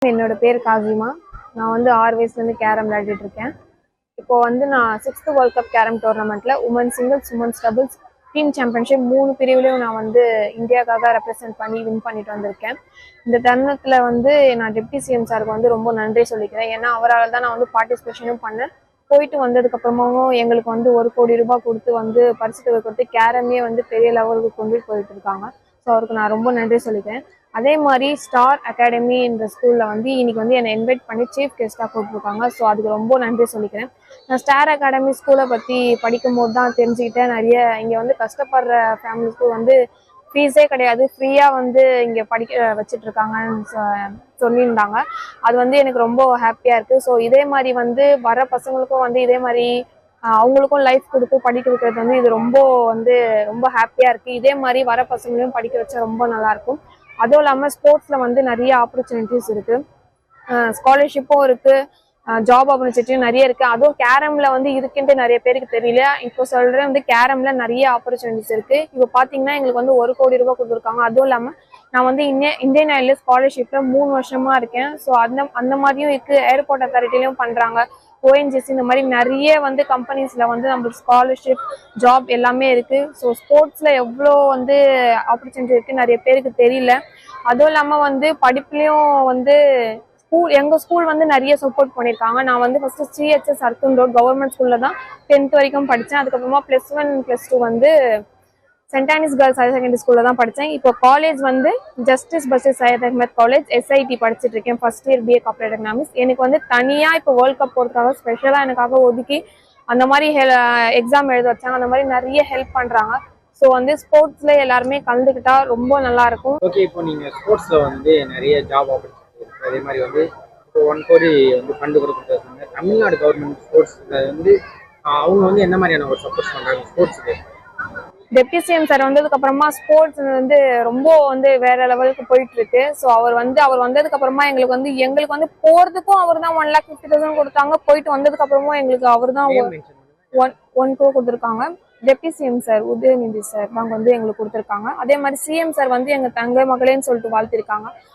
என்னோட பேர் காசிமா. நான் வந்து 6 வயசுலேருந்து கேரம் விளையாடிட்டு இருக்கேன். இப்போ வந்து நான் 6th வேர்ல்ட் கப் கேரம் டோர்னமெண்ட்ல women singles, women's doubles, team championship 3 பிரிவுலையும் நான் வந்து இந்தியாவுக்காக ரெப்ரசென்ட் பண்ணி வின் பண்ணிட்டு வந்திருக்கேன். இந்த தருணத்தில் வந்து நான் டெப்டி சிஎம் சாருக்கு வந்து ரொம்ப நன்றி சொல்லிக்கிறேன். ஏன்னா அவரால் தான் நான் வந்து பார்ட்டிசிபேஷனும் பண்ணேன். போயிட்டு வந்ததுக்கு அப்புறமாவும் எங்களுக்கு வந்து 1 கோடி ரூபாய் கொடுத்து வந்து பரிசு தொகை கொடுத்து கேரமே வந்து பெரிய லெவலுக்கு கொண்டு போயிட்டு இருக்காங்க. ஸோ அவருக்கு நான் ரொம்ப நன்றி சொல்லிக்கிறேன். அதே மாதிரி ஸ்டார் அகாடமி என்ற ஸ்கூலில் வந்து இன்னைக்கு வந்து என்னை இன்வைட் பண்ணி சீஃப் கெஸ்ட்டாக கூப்பிட்டுருக்காங்க. ஸோ அதுக்கு ரொம்ப நன்றி சொல்லிக்கிறேன். நான் ஸ்டார் அகாடமி ஸ்கூலை பற்றி படிக்கும்போது தான் தெரிஞ்சுக்கிட்டேன். நிறைய இங்கே வந்து கஷ்டப்படுற ஃபேமிலிஸ்க்கு வந்து ஃபீஸே கிடையாது, ஃப்ரீயாக வந்து இங்கே படிக்க வச்சுட்ருக்காங்கன்னு சொல்லியிருந்தாங்க. அது வந்து எனக்கு ரொம்ப ஹாப்பியாக இருக்குது. ஸோ இதே மாதிரி வந்து வர பசங்களுக்கும் வந்து இதே மாதிரி அவங்களுக்கும் லைஃப் கொடுத்து படிக்க வைக்கிறது வந்து இது ரொம்ப ஹாப்பியாக இருக்குது. இதே மாதிரி வர பசங்களையும் படிக்க வச்சா ரொம்ப நல்லாயிருக்கும். அதுவும் இல்லாமல் ஸ்போர்ட்ஸில் வந்து நிறைய ஆப்பர்ச்சுனிட்டிஸ் இருக்குது, ஸ்காலர்ஷிப்பும் இருக்குது, ஜாப் ஆப்பர்ச்சுனிட்டியும் நிறைய இருக்குது. அதுவும் கேரமில் வந்து இருக்குன்ட்டு நிறைய பேருக்கு தெரியல. இப்போ சொல்கிறேன் வந்து கேரமில் நிறைய ஆப்பர்ச்சுனிட்டிஸ் இருக்குது. இப்போ பார்த்தீங்கன்னா எங்களுக்கு வந்து 1 கோடி ரூபாய் கொடுத்துருக்காங்க. அதுவும் இல்லாமல் நான் வந்து இந்தியன் ஆயிலில் ஸ்காலர்ஷிப்பில் 3 வருஷமாக இருக்கேன். ஸோ அந்த மாதிரியும் இருக்குது. ஏர்போர்ட் அத்தாரிட்டிலையும் பண்ணுறாங்க. ஓஎன்ஜிசி இந்த மாதிரி நிறைய வந்து கம்பெனிஸில் வந்து நம்மளுக்கு ஸ்காலர்ஷிப், ஜாப் எல்லாமே இருக்குது. ஸோ ஸ்போர்ட்ஸில் எவ்வளோ வந்து ஆப்பர்ச்சுனிட்டி இருக்குது நிறைய பேருக்கு தெரியல. அதுவும் இல்லாமல் வந்து படிப்புலேயும் வந்து எங்கள் ஸ்கூல் வந்து நிறைய சப்போர்ட் பண்ணியிருக்காங்க. நான் வந்து ஃபஸ்ட்டு சிஹெச்எஸ் அர்த்தன் ரோட் கவர்மெண்ட் ஸ்கூலில் தான் 10th வரைக்கும் படித்தேன். அதுக்கப்புறமா +1 +2 வந்து saint Ann's girls higher secondary ஸ்கூலில் தான் படித்தேன். இப்போ காலேஜ் வந்து ஜஸ்டிஸ் பஸ்ஸஸ் சையத் அஹமத் காலேஜ் SIT படிச்சுட்டு இருக்கேன். First year BA corporate economics. எனக்கு வந்து தனியாக இப்போ வேர்ல்ட் கப் போகிறதுக்காக ஸ்பெஷலாக எனக்காக ஒதுக்கி அந்த மாதிரி எக்ஸாம் எழுத வச்சாங்க. அந்த மாதிரி நிறைய ஹெல்ப் பண்ணுறாங்க. ஸோ வந்து ஸ்போர்ட்ஸில் எல்லாருமே கலந்துக்கிட்டா ரொம்ப நல்லாயிருக்கும். ஓகே, இப்போ நீங்கள் ஸ்போர்ட்ஸில் வந்து நிறைய ஜாப் ஆப்பர்ச்சுனிட்டி இருக்குது. அதே மாதிரி வந்து இப்போ 1 கோடி வந்து ஃபண்டு கொடுத்துருக்காங்க. தமிழ்நாடு கவர்மெண்ட் ஸ்போர்ட்ஸில் வந்து அவங்க வந்து என்ன மாதிரியான ஒரு சப்போர்ட் பண்ணுறாங்க ஸ்போர்ட்ஸுக்கு? டெப்டி சிஎம் சார் வந்ததுக்கு அப்புறமா ஸ்போர்ட்ஸ் வந்து ரொம்ப வந்து வேற லெவலுக்கு போயிட்டு இருக்கு. ஸோ அவர் வந்ததுக்கு அப்புறமா எங்களுக்கு வந்து போறதுக்கும் அவர் தான் 1,50,000 கொடுத்தாங்க. போயிட்டு வந்ததுக்கு அப்புறமும் எங்களுக்கு அவர் தான் 1 crore கொடுத்துருக்காங்க. Deputy CM sir Udhayanidhi sir தான் வந்து எங்களுக்கு கொடுத்துருக்காங்க. அதே மாதிரி சிஎம் சார் வந்து எங்க தங்கை மகளேன்னு சொல்லிட்டு வாழ்த்திருக்காங்க.